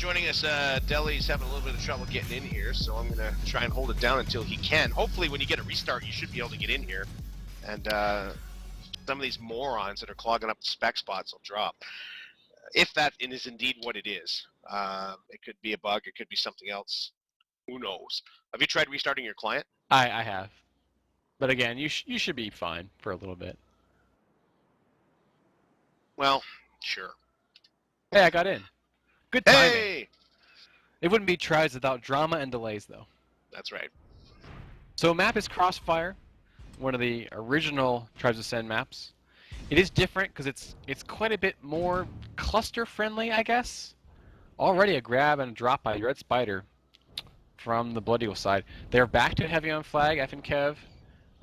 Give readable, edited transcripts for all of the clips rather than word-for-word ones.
joining us. Deli's having a little bit of trouble getting in here, so I'm going to try and hold it down until he can. Hopefully when you get a restart, you should be able to get in here. And some of these morons that are clogging up the spec spots will drop. If that is indeed what it is. It could be a bug. It could be something else. Who knows? Have you tried restarting your client? I have. But again, you should be fine for a little bit. Well, sure. Hey, I got in. Good timing. Hey! It wouldn't be tries without drama and delays, though. That's right. So map is Crossfire, one of the original Tribes of Send maps. It is different because it's quite a bit more cluster friendly, I guess. Already a grab and a drop by the Red Spider from the Blood Eagle side. They're back to heavy on flag, F and Kev,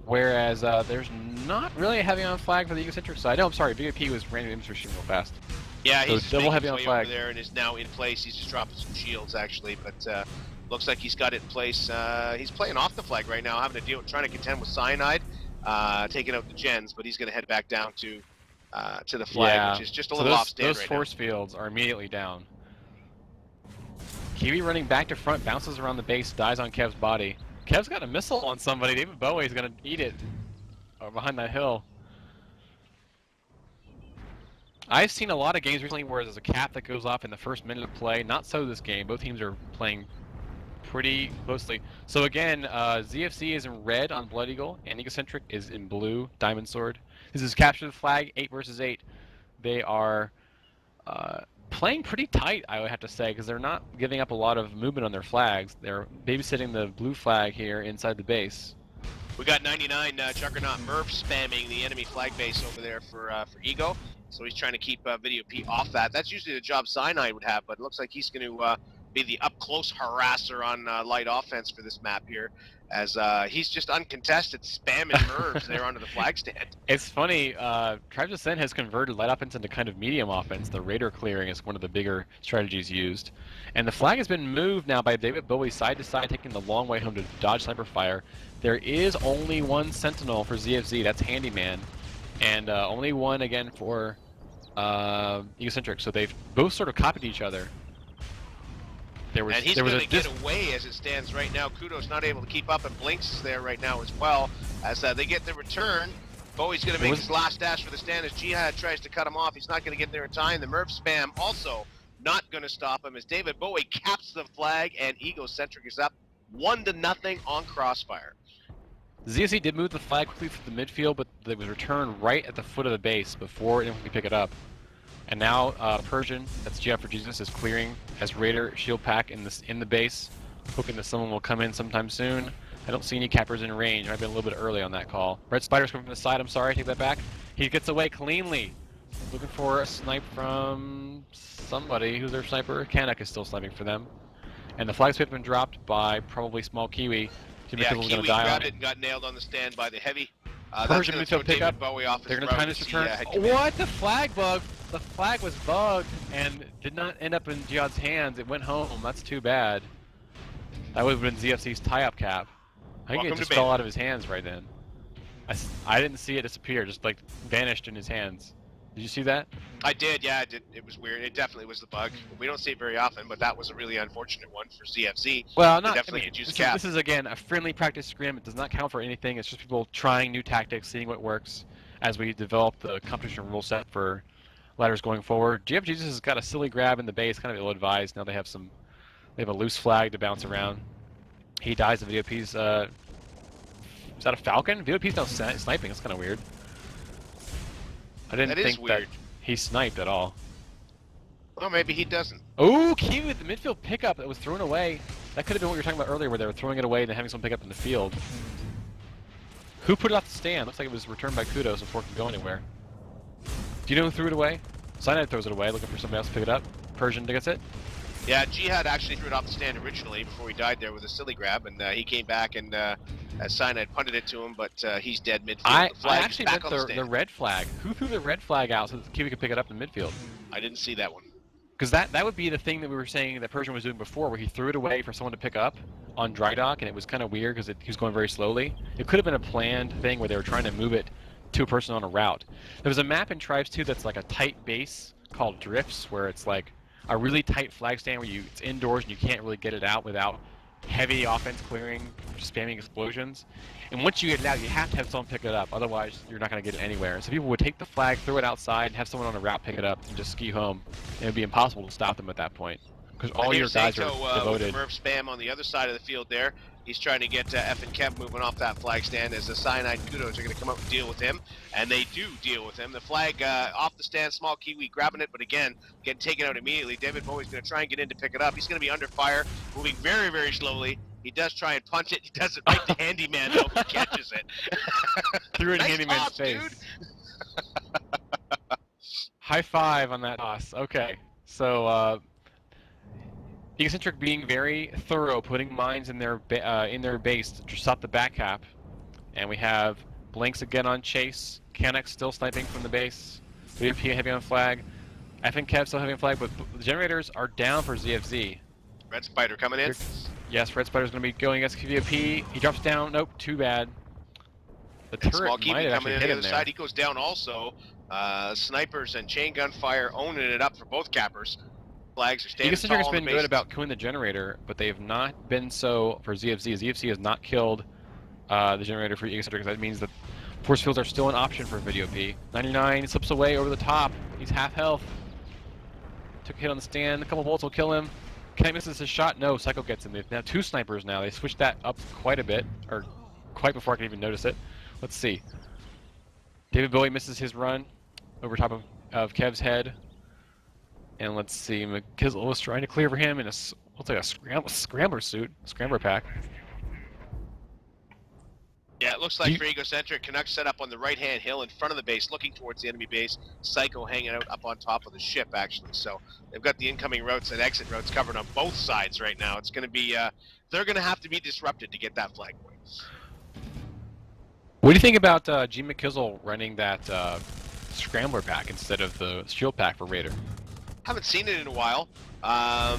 whereas there's not really a heavy on flag for the Egocentric side. No, I'm sorry, VOP was random image machine real fast. Yeah, so he's double heavy on flag over there and is now in place. He's just dropping some shields actually, but looks like he's got it in place. He's playing off the flag right now, having to deal with trying to contend with Cyanide, taking out the gens, but he's going to head back down to the flag, which is just a little off stand right now. Those force fields are immediately down. Kiwi running back to front, bounces around the base, dies on Kev's body. Kev's got a missile on somebody. David Bowie's going to eat it behind that hill. I've seen a lot of games recently where there's a cap that goes off in the first minute of play. Not so this game. Both teams are playing pretty closely. So again, ZFZ is in red on Blood Eagle, and Egocentric is in blue, Diamond Sword. This is capture the flag, 8 versus 8. They are playing pretty tight, I would have to say, because they're not giving up a lot of movement on their flags. They're babysitting the blue flag here inside the base. We got 99 Juggernaut Murph spamming the enemy flag base over there for Ego. So he's trying to keep Video P off that. That's usually the job Cyanide would have, but it looks like he's going to be the up-close harasser on light offense for this map here, as he's just uncontested spamming Mervs there onto the flag stand. It's funny, Tribes of Send has converted light offense into kind of medium offense. The radar clearing is one of the bigger strategies used. And the flag has been moved now by David Bowie side to side, taking the long way home to dodge sniper fire. There is only one Sentinel for ZFZ, that's Handyman. And only one again for Egocentric, so they've both sort of copied each other. And he's going to get away as it stands right now. Kudos not able to keep up, and Blinks is there right now as well. As they get the return, Bowie's going to make his last dash for the stand as Jihad tries to cut him off. He's not going to get there in time. The Murph spam also not going to stop him as David Bowie caps the flag, and Egocentric is up 1-0 on Crossfire. ZFZ did move the flag quickly through the midfield, but it was returned right at the foot of the base before anyone could pick it up. And now Persian, that's GF for Jesus, is clearing as Raider shield pack in the base, hoping that someone will come in sometime soon. I don't see any cappers in range. I've been a little bit early on that call. Red Spider's coming from the side. I'm sorry, take that back. He gets away cleanly. Looking for a snipe from somebody. Who's their sniper? Kanak is still sniping for them. And the flag's been dropped by probably Small Kiwi. Yeah, Kiwi grabbed it and got nailed on the stand by the heavy. Persian midfield pick up. Bowie off They're going to time this return. What? The flag bugged. The flag was bugged and did not end up in Jihad's hands. It went home. That's too bad. That would have been ZFC's tie-up cap. I think it just fell out of his hands right then. I didn't see it disappear. Just like vanished in his hands. Did you see that? I did, yeah, it was weird. It definitely was the bug. We don't see it very often, but that was a really unfortunate one for ZFZ. Well, this is again a friendly practice scrim. It does not count for anything. It's just people trying new tactics, seeing what works as we develop the competition rule set for ladders going forward. GF Jesus has got a silly grab in the base, kind of ill-advised. Now they have a loose flag to bounce around. He dies. The VOP's is that a Falcon? VOP's now sniping. It's kind of weird. I didn't think that he sniped at all. Well, maybe he doesn't. Oh, Kiwi with the midfield pickup that was thrown away. That could have been what you were talking about earlier, where they were throwing it away and then having someone pick up in the field. Who put it off the stand? Looks like it was returned by Kudos before it could go anywhere. Do you know who threw it away? Cyanide throws it away, looking for somebody else to pick it up. Persian gets it. Yeah, Jihad actually threw it off the stand originally before he died there with a silly grab, and he came back and Cyanide punted it to him, but he's dead midfield. I actually meant the red flag. Who threw the red flag out so that Kiwi could pick it up in midfield? I didn't see that one. Because that would be the thing that we were saying that Persian was doing before, where he threw it away for someone to pick up on dry dock, and it was kind of weird because he was going very slowly. It could have been a planned thing where they were trying to move it to a person on a route. There was a map in Tribes 2 that's like a tight base called Drifts, where it's like a really tight flag stand where it's indoors and you can't really get it out without heavy offense clearing, spamming explosions. And once you get it out, you have to have someone pick it up, otherwise you're not going to get it anywhere. So people would take the flag, throw it outside, and have someone on the route pick it up and just ski home. And it would be impossible to stop them at that point, because all your guys are devoted. With the Murph spam on the other side of the field there. He's trying to get F and Kev moving off that flag stand as the Cyanide Kudos are going to come up and deal with him. And they do deal with him. The flag off the stand, small Kiwi grabbing it, but again, getting taken out immediately. David Bowie's going to try and get in to pick it up. He's going to be under fire, moving very, very slowly. He does try and punch it. He does it right to Handyman, though, who catches it. Threw it in Nice Handyman's toss, face. dude. High five on that toss. Okay, so Egocentric being very thorough, putting mines in their base to stop the back cap, and we have Blinks again on chase. Canuck still sniping from the base. VP heavy on flag. F and Kev still having a flag, but the generators are down for ZFZ. Red Spider coming in. Yes, Red Spider's going to be going against VP. He drops down. Nope, too bad. The turret Small Kiwi might have coming actually in hit the him other there. side. He goes down also. Snipers and chain gunfire owning it up for both cappers. Flags are standing Egocentric has tall on been the good bases. about killing the generator, but they have not been so for ZFZ. ZFZ has not killed the generator for Egocentric. That means that force fields are still an option for Video P. 99 slips away over the top. He's half health. Took a hit on the stand. A couple bullets will kill him. Knight misses his shot. No, Psycho gets him. They've now two snipers now. They switched that up quite a bit, or quite before I can even notice it. Let's see. David Bowie misses his run over top of Kev's head. And let's see, McKizzle was trying to clear for him in a, looks like a scrambler suit, scrambler pack. Yeah, it looks like for Egocentric, Canucks set up on the right-hand hill in front of the base, looking towards the enemy base. Psycho hanging out up on top of the ship, actually. So they've got the incoming routes and exit routes covered on both sides right now. It's going to be, they're going to have to be disrupted to get that flag point. What do you think about G. McKizzle running that scrambler pack instead of the shield pack for Raider? Haven't seen it in a while. I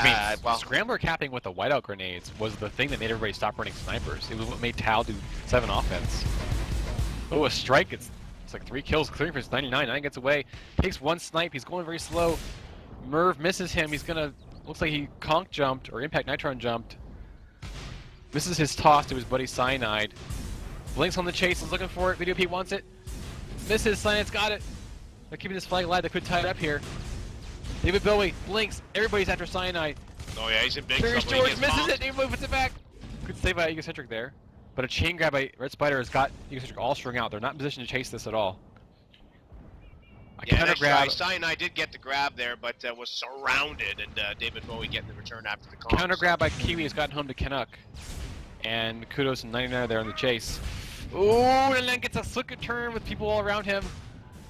mean, scrambler capping with the whiteout grenades was the thing that made everybody stop running snipers. It was what made Tao do 7 offense. Oh, a strike. It's like 3 kills, clearing for his 99. 9 gets away. Takes 1 snipe. He's going very slow. Merv misses him. He's gonna. Looks like he conk jumped or impact nitron jumped. Misses his toss to his buddy Cyanide. Blinks on the chase. Is looking for it. Video P wants it. Misses. Cyanide's got it. They're keeping this flag alive. They could tie it up here. David Bowie, Blinks, everybody's after Cyanide. Oh yeah, he's in big Curious trouble. George misses it, David Bowie puts it back. Good save by Egocentric there. But a chain grab by Red Spider has got Egocentric all strung out. They're not in position to chase this at all. Yeah, nice try. Cyanide did get the grab there, but was surrounded, and David Bowie getting the return after the comms. Counter grab by Kiwi has gotten home to Canuck. And Kudos and 99 there in the chase. Ooh, and then gets a slick return with people all around him.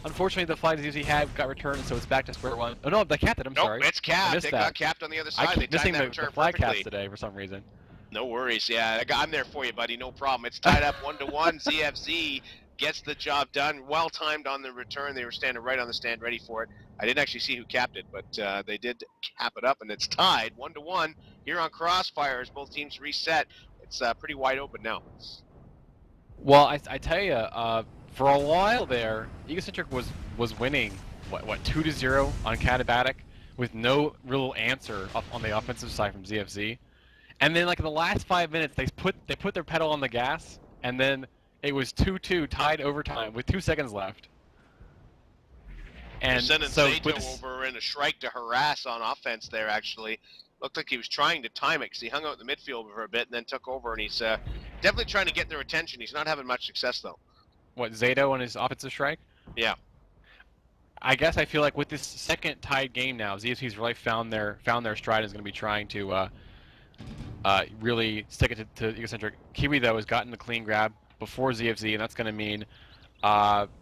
Unfortunately, the flag he had got returned, so it's back to square one. Oh no, they capped it. I'm sorry. Nope, it's capped. It got capped on the other side. I keep missing the flag perfectly. caps today for some reason. No worries. Yeah, I'm there for you, buddy. No problem. It's tied up 1-1. ZFZ gets the job done. Well timed on the return. They were standing right on the stand, ready for it. I didn't actually see who capped it, but they did cap it up, and it's tied 1-1 here on Crossfire as both teams reset. It's pretty wide open now. Well, I tell you, for a while there, Egocentric was winning, what 2-0 on Catabatic with no real answer on the offensive side from ZFZ. And then like in the last 5 minutes, they put their pedal on the gas, and then it was 2-2 tied overtime with 2 seconds left. And sending Zato over in a strike to harass on offense there, actually. Looked like he was trying to time it because he hung out in the midfield for a bit and then took over, and he's definitely trying to get their attention. He's not having much success, though. What, Zato on his offensive strike? Yeah. I guess I feel like with this second tied game now, ZFC's really found their stride and is going to be trying to really stick it to Egocentric. Kiwi, though, has gotten the clean grab before ZFZ, and that's going to mean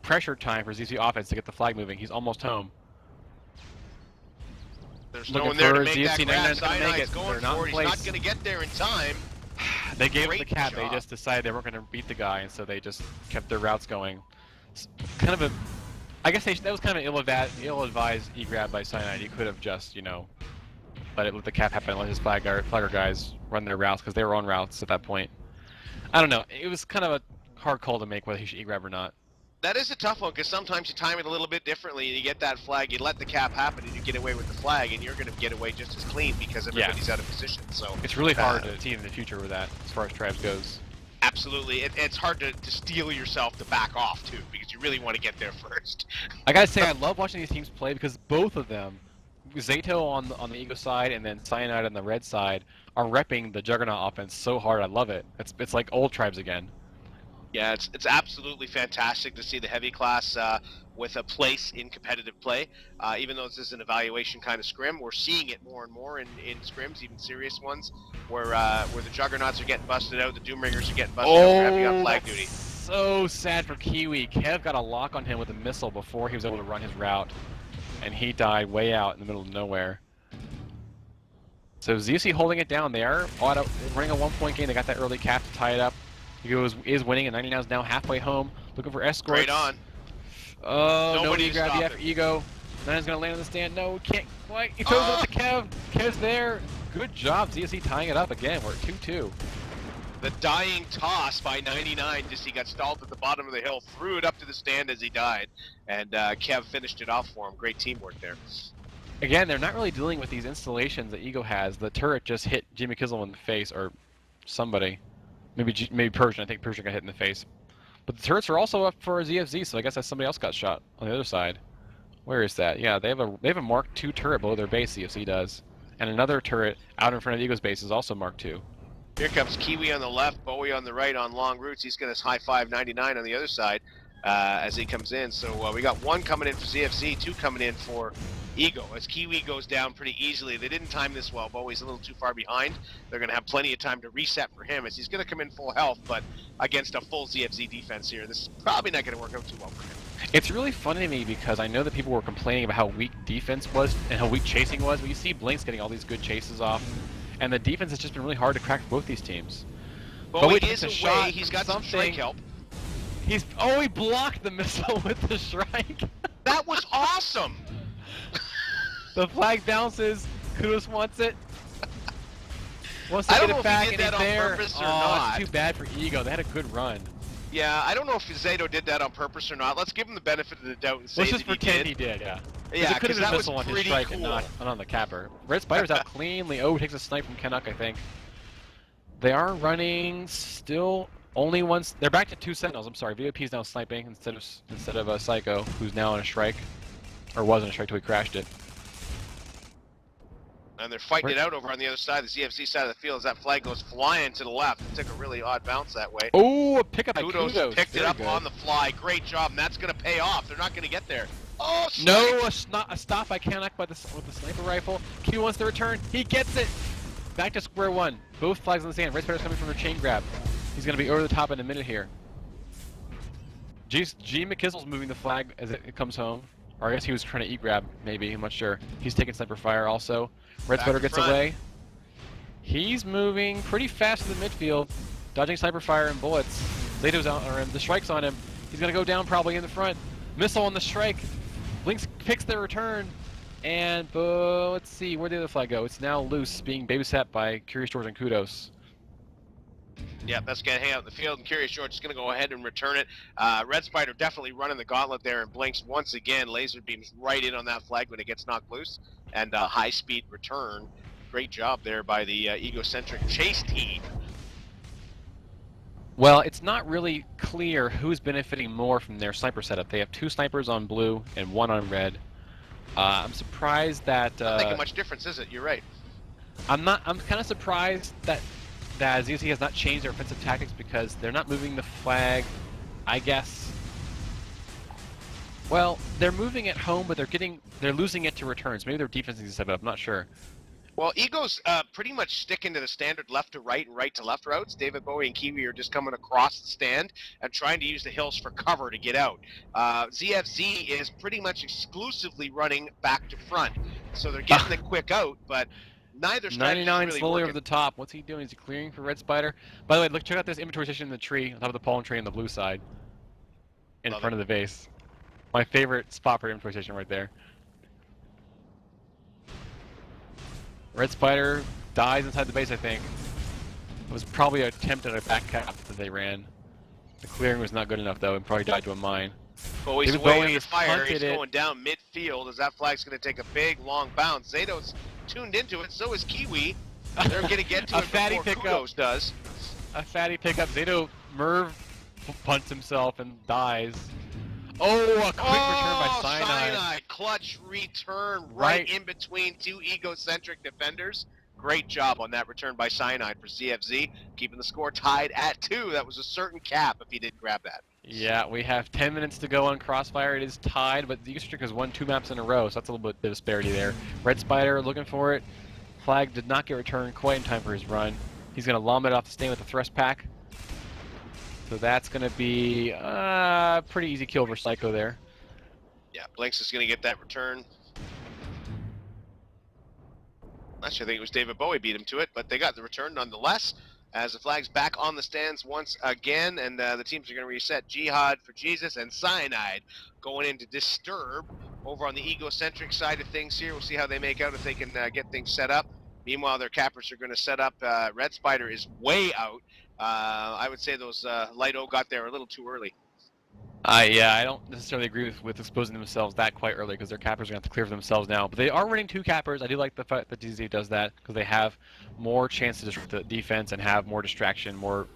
pressure time for ZFC offense to get the flag moving. He's almost home. There's no one there to make that grab. Cyanide's going for it. He's not going to get there in time. They gave him the cap. They just decided they weren't going to beat the guy, and so they just kept their routes going. It's kind of a, I guess that was kind of an ill-advised e-grab by Cyanide. He could have just, let the cap happen and let his flagger guys run their routes because they were on routes at that point. I don't know. It was kind of a hard call to make whether he should e-grab or not. That is a tough one, because sometimes you time it a little bit differently, and you get that flag, you let the cap happen, and you get away with the flag, and you're going to get away just as clean because everybody's out of position. So it's really hard to see in the future with that, as far as tribes goes. Absolutely, it's hard to steel yourself to back off too, because you really want to get there first. I gotta say, I love watching these teams play because both of them, Zato on the Ego side and then Cyanide on the red side, are repping the Juggernaut offense so hard. I love it. It's like old tribes again. Yeah, it's absolutely fantastic to see the heavy class with a place in competitive play. Even though this is an evaluation kind of scrim, we're seeing it more and more in scrims, even serious ones, where the Juggernauts are getting busted out, the Doomringers are getting busted out for heavy on flag duty. So sad for Kiwi. Kev got a lock on him with a missile before he was able to run his route, and he died way out in the middle of nowhere. So ZFZ holding it down. They are running a 1-point game. They got that early cap to tie it up. Ego is winning, and 99 is now halfway home, looking for escorts. Great on. Oh, nobody grabbed the after Ego. 99's gonna land on the stand. No, can't quite. He throws it to Kev. Kev's there. Good job, ZFZ tying it up again. We're at 2-2. The dying toss by 99, just he got stalled at the bottom of the hill, threw it up to the stand as he died, and Kev finished it off for him. Great teamwork there. Again, they're not really dealing with these installations that Ego has. The turret just hit Jimmy Kizzle in the face, or somebody. Maybe Persian. I think Persian got hit in the face. But the turrets are also up for ZFZ, so I guess that somebody else got shot on the other side. Where is that? Yeah, they have a Mark II turret below their base, ZFZ does. And another turret out in front of Ego's base is also Mark II. Here comes Kiwi on the left, Bowie on the right on long routes. He's going to high-five 99 on the other side as he comes in. So we got one coming in for ZFZ, two coming in for Ego. As Kiwi goes down pretty easily, they didn't time this well. Bowie's a little too far behind. They're going to have plenty of time to reset for him as he's going to come in full health, but against a full ZFZ defense here, this is probably not going to work out too well for him. It's really funny to me because I know that people were complaining about how weak defense was and how weak chasing was, but you see Blinks getting all these good chases off, and the defense has just been really hard to crack for both these teams. Bowie is away. He's got some strike help. He blocked the missile with the strike. That was awesome. The flag bounces. Kudos wants it. Wants to I don't get know it back, if he did and that on there. purpose or Oh, not. it's too bad for Ego. They had a good run. Yeah, I don't know if Zato did that on purpose or not. Let's give him the benefit of the doubt and say Let's just that pretend he did, yeah. Yeah, it could have been a that was missile on his pretty strike cool. and not on the capper. Red Spider's out cleanly. Oh, takes a snipe from Canuck, I think. They are running still only once. They're back to 2 Sentinels. I'm sorry. VOP's now sniping instead of Psycho, who's now on a strike, or was on a strike till he crashed it. And they're fighting it out over on the other side, the ZFZ side of the field, as that flag goes flying to the left. It took a really odd bounce that way. Oh, a pickup by Kudos picked it up on the fly. Great job, and that's going to pay off. They're not going to get there. Oh, no, a stop by Canuck with the sniper rifle. Q wants to return. He gets it. Back to square one. Both flags on the stand. Red Spider's coming from a chain grab. He's going to be over the top in a minute here. G McKizzle's moving the flag as it comes home. Or I guess he was trying to E-grab, maybe. I'm not sure. He's taking sniper fire also. Red Spider gets away. He's moving pretty fast to the midfield, dodging sniper fire and bullets. Zato's out on him. The strike's on him. He's going to go down probably in the front. Missile on the strike. Blinks picks their return. And let's see, where did the flag go? It's now loose, being babysat by Curious George and Kudos. Yeah, that's going to hang out in the field, and Curious George is going to go ahead and return it. Red Spider definitely running the gauntlet there, and Blinks once again laser beams right in on that flag when it gets knocked loose, and high-speed return. Great job there by the Egocentric chase team. Well, it's not really clear who's benefiting more from their sniper setup. They have 2 snipers on blue and 1 on red. I'm surprised that... Not making much difference, is it? You're right. I'm kind of surprised that ZFZ has not changed their offensive tactics because they're not moving the flag, I guess. Well, they're moving it home, but they're losing it to returns. Maybe their defense needs to step up. I'm not sure. Well, Ego's pretty much sticking to the standard left to right and right to left routes. David Bowie and Kiwi are just coming across the stand and trying to use the hills for cover to get out. ZFZ is pretty much exclusively running back to front, so they're getting the quick out, but neither strategy is 99 really slowly working. over the top. What's he doing? Is he clearing for Red Spider? By the way, look, check out this inventory station in the tree, on top of the pollen tree on the blue side. In front of the base. My favorite spot for inventory station right there. Red Spider dies inside the base, I think. It was probably an attempt at a back cap that they ran. The clearing was not good enough, though, and probably died to a mine. Bowie's David away Bowie under has fire. punted He's going down midfield as that flag's going to take a big, long bounce. Zato's tuned into it. So is Kiwi. They're going to get to it before Kudos does. A fatty pickup. Zato Merv punts himself and dies. Oh, a quick return by Cyanide. Clutch return right in between two egocentric defenders. Great job on that return by Cyanide for ZFZ, keeping the score tied at 2. That was a certain cap if he didn't grab that. Yeah, we have 10 minutes to go on Crossfire. It is tied, but the Egocentric has won 2 maps in a row, so that's a little bit of disparity there. Red Spider looking for it. Flag did not get returned quite in time for his run. He's going to lom it off the stand with the thrust pack. So that's going to be a pretty easy kill for Psycho there. Yeah, Blinks is going to get that return. Actually, I think it was David Bowie beat him to it, but they got the return nonetheless. As the flag's back on the stands once again, and the teams are going to reset. Jihad for Jesus and Cyanide going in to disturb over on the egocentric side of things here. We'll see how they make out if they can get things set up. Meanwhile, their cappers are going to set up. Red Spider is way out. I would say those Light O got there a little too early. Yeah, I don't necessarily agree with exposing themselves that quite early because their cappers are going to have to clear for themselves now. But they are running 2 cappers. I do like the fact that DZ does that because they have more chance to disrupt the defense and have more distraction, more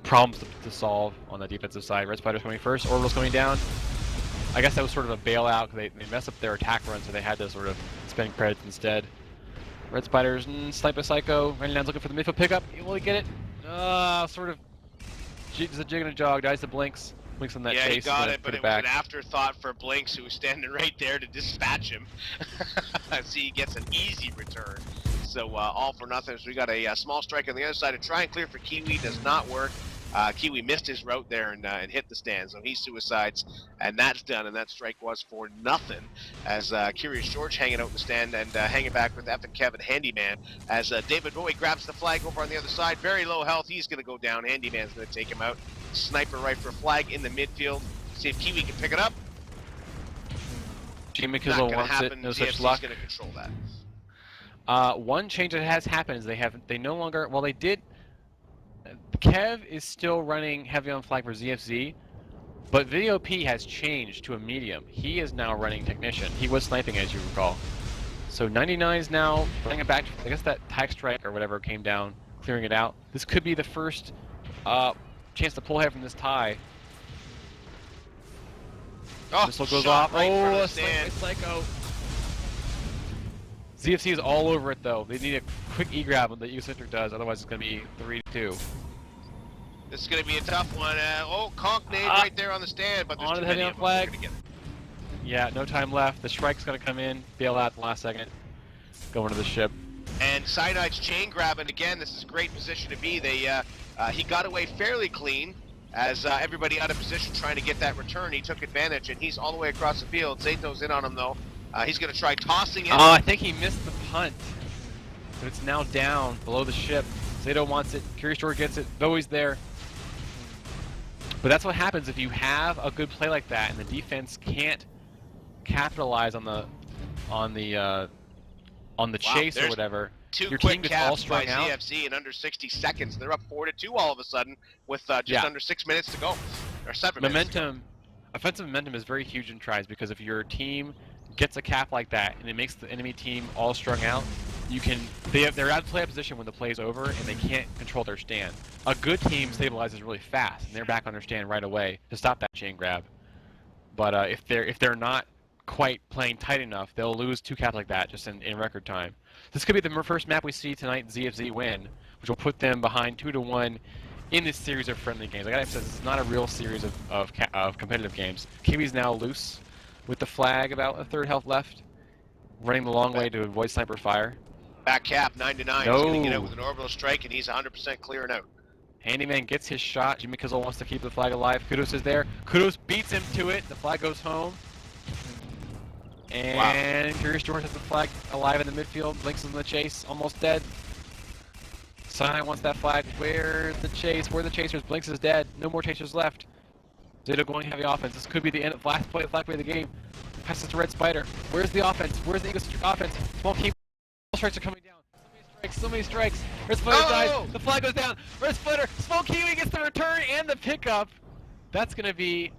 problems to solve on the defensive side. Red Spider's coming first. Orbital's coming down. I guess that was sort of a bailout because they messed up their attack run, so they had to sort of spend credits instead. Red Spider's snipe a Psycho. Randyland's looking for the midfield pickup. Will he get it? Sort of. There's a jig and a jog. Dies to Blinks. Blinks on that chase. Yeah, he got it, but it was an afterthought for Blinks, who was standing right there to dispatch him. See, he gets an easy return. So all for nothing. So we got a small strike on the other side. A try and clear for Kiwi does not work. Kiwi missed his route there and hit the stand, so he suicides, and that's done, and that strike was for nothing, as Curious George hanging out in the stand and hanging back with F and Kevin Handyman, as David Bowie grabs the flag over on the other side. Very low health, he's going to go down. Handyman's going to take him out. Sniper right for a flag in the midfield. See if Kiwi can pick it up. Jimmy Kizzle wants it, no such luck. Going to control that. One change that has happened is they no longer, well, they did. Kev is still running heavy on flag for ZFZ, but Video P has changed to a medium. He is now running technician. He was sniping, as you recall. So 99 is now running it back. I guess that tag strike or whatever came down, clearing it out. This could be the first chance to pull ahead from this tie. Missile goes off. Right a Psycho. ZFC is all over it though. They need a quick E-grab when the Egocentric does, otherwise it's going to be 3-2. This is going to be a tough one. Conk nade right there on the stand, but there's too many of them. Flag. Yeah, no time left. The Shrike's going to come in, bail out the last second, go into the ship. And Cyanide's chain grabbing again. This is a great position to be. He got away fairly clean as everybody out of position trying to get that return. He took advantage, and he's all the way across the field. Zato's in on him though. He's going to try tossing it. Oh, I think he missed the punt. But it's now down below the ship. Zato wants it. Curious George gets it. Bowie's there. But that's what happens if you have a good play like that and the defense can't capitalize on the chase or whatever. Your team gets all strung out. ZFZ in under 60 seconds. They're up 4-2 all of a sudden with just under 6 minutes to go, or 7 minutes. Offensive momentum is very huge in tries because if your team gets a cap like that and it makes the enemy team all strung out, they're out of play position when the play is over and they can't control their stand. A good team stabilizes really fast and they're back on their stand right away to stop that chain grab. But if they're not quite playing tight enough, they'll lose 2 caps like that just in record time. This could be the first map we see tonight ZFZ win, which will put them behind 2-1 in this series of friendly games. I gotta emphasize, this is not a real series of competitive games. Kiwi's now loose with the flag, about a third health left, running the long way to avoid sniper fire. Back cap, 9-9. No. He's going to get out with an orbital strike, and he's 100% clearing out. Handyman gets his shot. Jimmy Kizzle wants to keep the flag alive. Kudos is there. Kudos beats him to it. The flag goes home. And Curious George has the flag alive in the midfield. Blinks in the chase, almost dead. Sinai wants that flag. Where's the chase? Where are the chasers? Blinks is dead. No more chasers left. Zato going heavy offense. This could be the end of last play of the game. Passes to Red Spider. Where's the offense? Where's the Egocentric offense? Small keep. Strikes are coming down. So many strikes. Red Spider dies. The flag goes down. Red Spider. Small Kiwi gets the return and the pickup. That's going to be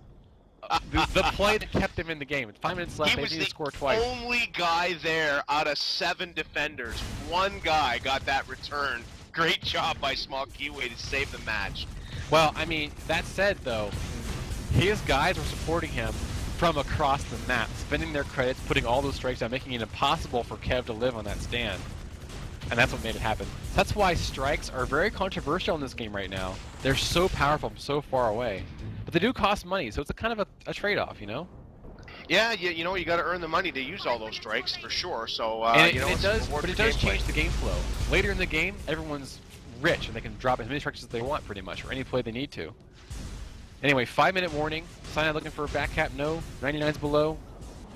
The play that kept them in the game. 5 minutes left, they need to score twice. He was the only guy there out of 7 defenders. One guy got that return. Great job by Small Kiwi to save the match. Well, I mean, that said, though, his guys were supporting him from across the map, spending their credits, putting all those strikes down, making it impossible for Kev to live on that stand. And that's what made it happen. That's why strikes are very controversial in this game right now. They're so powerful from so far away. But they do cost money, so it's a kind of a trade-off, you know? Yeah, you know, you got to earn the money to use all those strikes for sure. So you know, it does change the game flow. Later in the game, everyone's rich and they can drop as many strikes as they want, pretty much, for any play they need to. Anyway, 5-minute warning. Cyanide looking for a back cap. No. 99's below.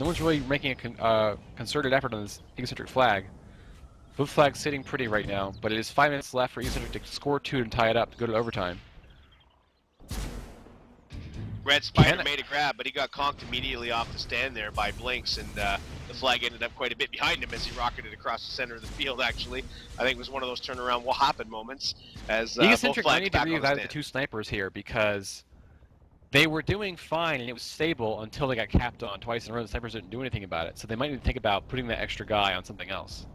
No one's really making a concerted effort on this Egocentric flag. Both flags sitting pretty right now, but it is 5 minutes left for Egocentric to score 2 and tie it up to go to overtime. Red Spider made a grab, but he got conked immediately off the stand there by Blinks, and the flag ended up quite a bit behind him as he rocketed across the center of the field, actually. I think it was one of those turnaround what happened moments as Egocentric both might flags need to back on the reevaluate stand. the 2 snipers here because they were doing fine and it was stable until they got capped on twice in a row. The snipers didn't do anything about it, so they might need to think about putting that extra guy on something else.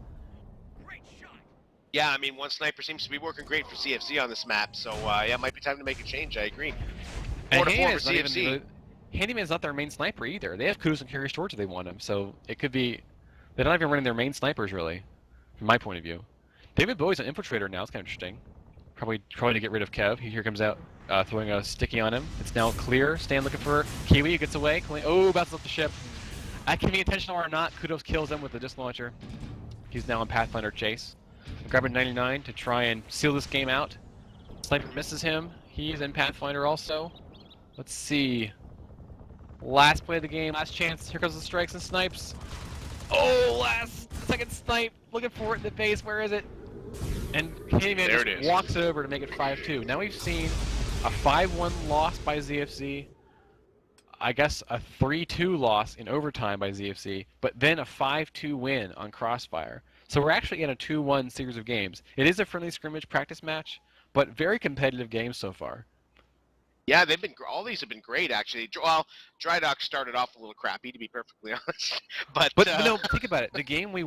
Yeah, I mean, one sniper seems to be working great for ZFZ on this map, so yeah, it might be time to make a change, I agree. And 4-4 for ZFZ. Handyman's not their main sniper either. They have Kudos and Carry Storage if they want him, so it could be... They're not even running their main snipers, really, from my point of view. David Bowie's an infiltrator now, it's kind of interesting. Probably trying to get rid of Kev. He here comes out throwing a sticky on him. It's now clear. Stan looking for Kiwi, gets away. Oh, bounces off the ship. That can be intentional or not. Kudos kills him with the disc launcher. He's now in Pathfinder chase. Grabbing 99 to try and seal this game out. Sniper misses him. He's in Pathfinder also. Let's see. Last play of the game, last chance. Here comes the strikes and snipes. Oh, second snipe. Looking for it in the base. Where is it? And Handyman just walks it over to make it 5-2. Now we've seen a 5-1 loss by ZFZ. I guess a 3-2 loss in overtime by ZFZ, but then a 5-2 win on Crossfire. So we're actually in a 2-1 series of games. It is a friendly scrimmage practice match, but very competitive games so far. Yeah, all these have been great, actually. Well, Dry Dock started off a little crappy, to be perfectly honest. But no, think about it. The game we